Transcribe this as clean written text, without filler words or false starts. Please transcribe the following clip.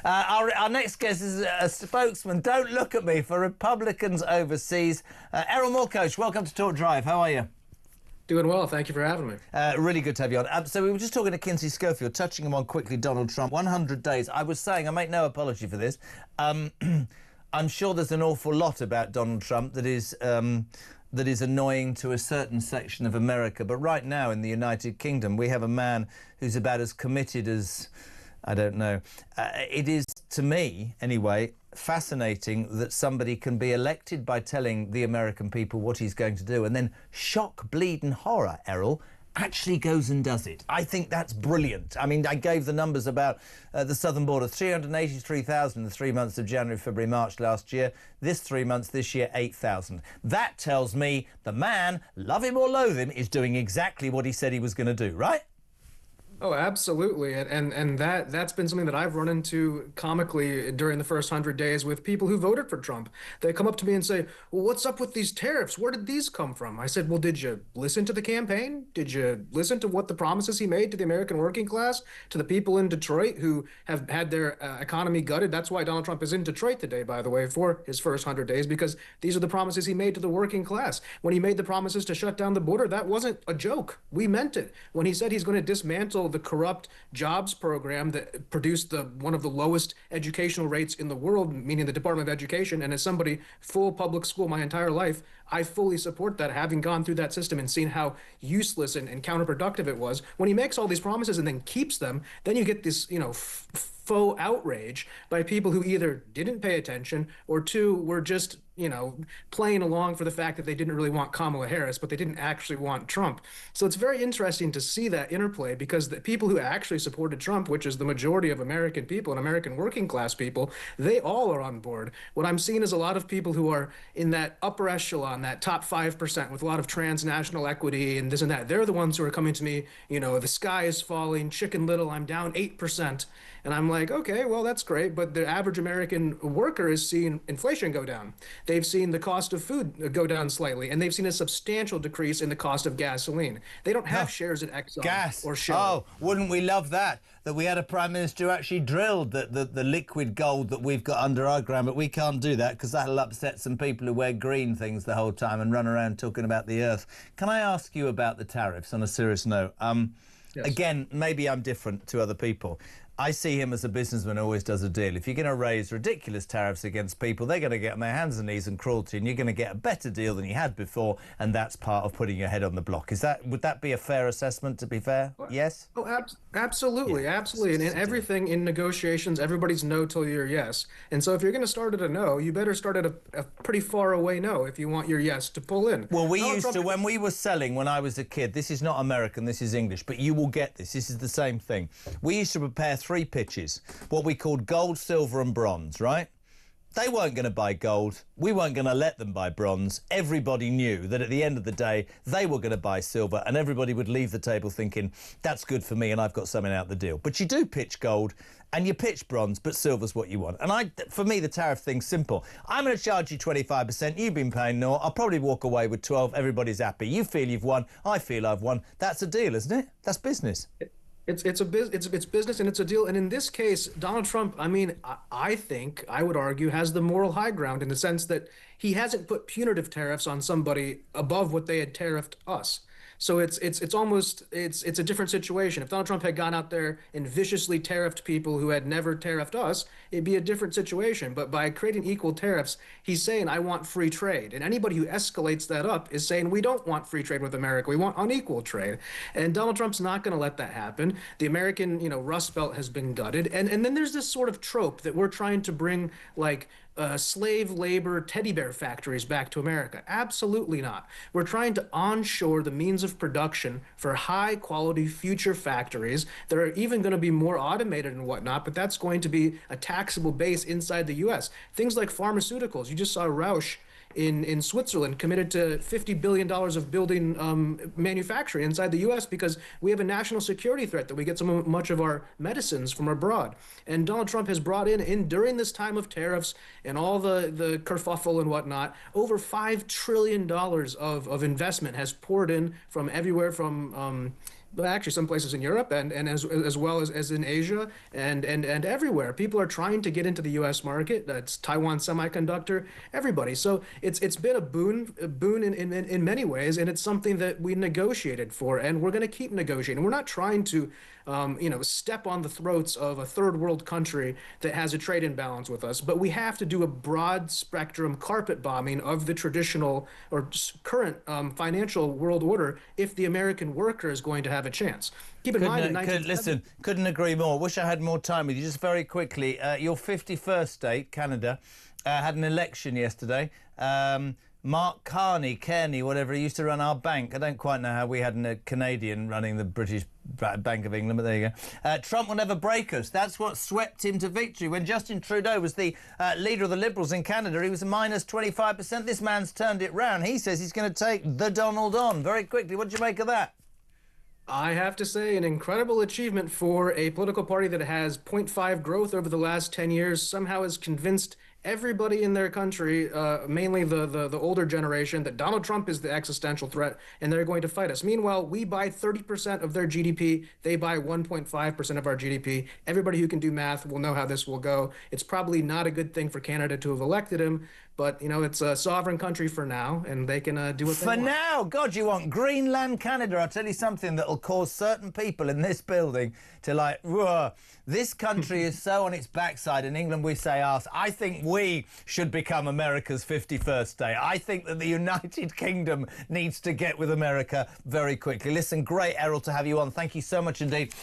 Our next guest is a spokesman, don't look at me, for Republicans overseas. Erol Morkoc, welcome to Talk Drive. How are you? Doing well. Thank you for having me. Really good to have you on. So we were just talking to Kinsey Schofield, touching him on quickly Donald Trump. 100 days. I was saying, I make no apology for this. I'm sure there's an awful lot about Donald Trump that is annoying to a certain section of America. But right now in the United Kingdom, we have a man who's about as committed as, I don't know. It is, to me anyway, fascinating that somebody can be elected by telling the American people what he's going to do and then shock, bleed and horror, Errol, actually goes and does it. I think that's brilliant. I mean, I gave the numbers about the southern border, 383,000 in the 3 months of January, February, March last year. This 3 months this year, 8,000. That tells me the man, love him or loathe him, is doing exactly what he said he was going to do, right? Oh, absolutely. And that's been something that I've run into comically during the first 100 days with people who voted for Trump. They come up to me and say, well, what's up with these tariffs? Where did these come from? I said, well, did you listen to the campaign? Did you listen to what the promises he made to the American working class, to the people in Detroit who have had their economy gutted? That's why Donald Trump is in Detroit today, by the way, for his first 100 days, because these are the promises he made to the working class. When he made the promises to shut down the border, that wasn't a joke. We meant it. When he said he's going to dismantle the corrupt jobs program that produced one of the lowest educational rates in the world, meaning the Department of Education, and as somebody full public school my entire life, I fully support that, having gone through that system and seen how useless and counterproductive it was. When he makes all these promises and then keeps them, then you get this, faux outrage by people who either didn't pay attention or two were just, playing along for the fact that they didn't really want Kamala Harris, but they didn't actually want Trump. So it's very interesting to see that interplay, because the people who actually supported Trump, which is the majority of American people and American working class people, they all are on board. What I'm seeing is a lot of people who are in that upper echelon, that top 5% with a lot of transnational equity and this and that. They're the ones who are coming to me, the sky is falling, Chicken Little, I'm down 8%. And I'm like, okay, well, that's great. But the average American worker is seeing inflation go down. They've seen the cost of food go down slightly, and they've seen a substantial decrease in the cost of gasoline. They don't have shares in Exxon or Shell. Oh, wouldn't we love that? That we had a prime minister who actually drilled the liquid gold that we've got under our ground, but we can't do that because that'll upset some people who wear green things the whole time and run around talking about the earth. Can I ask you about the tariffs on a serious note? Yes. Again, maybe I'm different to other people. I see him as a businessman who always does a deal. If you're going to raise ridiculous tariffs against people, they're going to get on their hands and knees and crawl to you, and you're going to get a better deal than you had before, and that's part of putting your head on the block. Would that be a fair assessment, to be fair? Yes? Oh, absolutely, yeah, absolutely. And everything in negotiations, everybody's no till you're yes. And so if you're going to start at a no, you better start at a pretty far away no if you want your yes to pull in. Well, when we were selling, when I was a kid, this is not American, this is English, but you will get this. This is the same thing. We used to prepare 3 pitches, what we called gold, silver and bronze, right? They weren't going to buy gold. We weren't going to let them buy bronze. Everybody knew that at the end of the day, they were going to buy silver, and everybody would leave the table thinking, that's good for me and I've got something out of the deal. But you do pitch gold and you pitch bronze, but silver's what you want. And for me, the tariff thing's simple. I'm going to charge you 25%. You've been paying no. I'll probably walk away with 12. Everybody's happy. You feel you've won. I feel I've won. That's a deal, isn't it? That's business. It's business and it's a deal. And in this case, Donald Trump, I think, I would argue, has the moral high ground in the sense that he hasn't put punitive tariffs on somebody above what they had tariffed us. So it's a different situation. If Donald Trump had gone out there and viciously tariffed people who had never tariffed us, it'd be a different situation. But by creating equal tariffs, he's saying, I want free trade. And anybody who escalates that up is saying, we don't want free trade with America. We want unequal trade. And Donald Trump's not going to let that happen. The American, Rust Belt has been gutted. And then there's this sort of trope that we're trying to bring, like, slave labor teddy bear factories back to America. Absolutely not. We're trying to onshore the means of production for high quality future factories that are even going to be more automated and whatnot, but that's going to be a taxable base inside the U.S. Things like pharmaceuticals. You just saw Roush in Switzerland committed to $50 billion of building manufacturing inside the U.S. because we have a national security threat that we get much of our medicines from abroad. And Donald Trump has brought in during this time of tariffs and all the kerfuffle and whatnot, over $5 trillion of investment has poured in from everywhere from actually some places in Europe and as well as in Asia and everywhere. People are trying to get into the U.S. market. It's Taiwan Semiconductor, everybody. So it's been a boon in many ways, and it's something that we negotiated for, and we're going to keep negotiating. We're not trying to step on the throats of a third world country that has a trade imbalance with us. But we have to do a broad spectrum carpet bombing of the traditional or current financial world order if the American worker is going to have a chance. Keep in mind, listen, couldn't agree more. Wish I had more time with you. Just very quickly, your 51st state, Canada, had an election yesterday. Mark Carney, whatever, he used to run our bank. I don't quite know how we had a Canadian running the British Bank of England, but there you go. Trump will never break us. That's what swept him to victory. When Justin Trudeau was the leader of the Liberals in Canada, he was a minus 25%. This man's turned it round. He says he's going to take the Donald on. Very quickly, what did you make of that? I have to say, an incredible achievement for a political party that has 0.5 growth over the last 10 years, somehow has convinced everybody in their country, mainly the older generation, that Donald Trump is the existential threat and they're going to fight us. Meanwhile, we buy 30% of their GDP. They buy 1.5% of our GDP. Everybody who can do math will know how this will go. It's probably not a good thing for Canada to have elected him, but, it's a sovereign country for now, and they can do what they want. For now? God, you want Greenland, Canada. I'll tell you something that'll cause certain people in this building to whoa. This country is so on its backside. In England, we say us. I think we should become America's 51st state. I think that the United Kingdom needs to get with America very quickly. Listen, great, Erol, to have you on. Thank you so much indeed.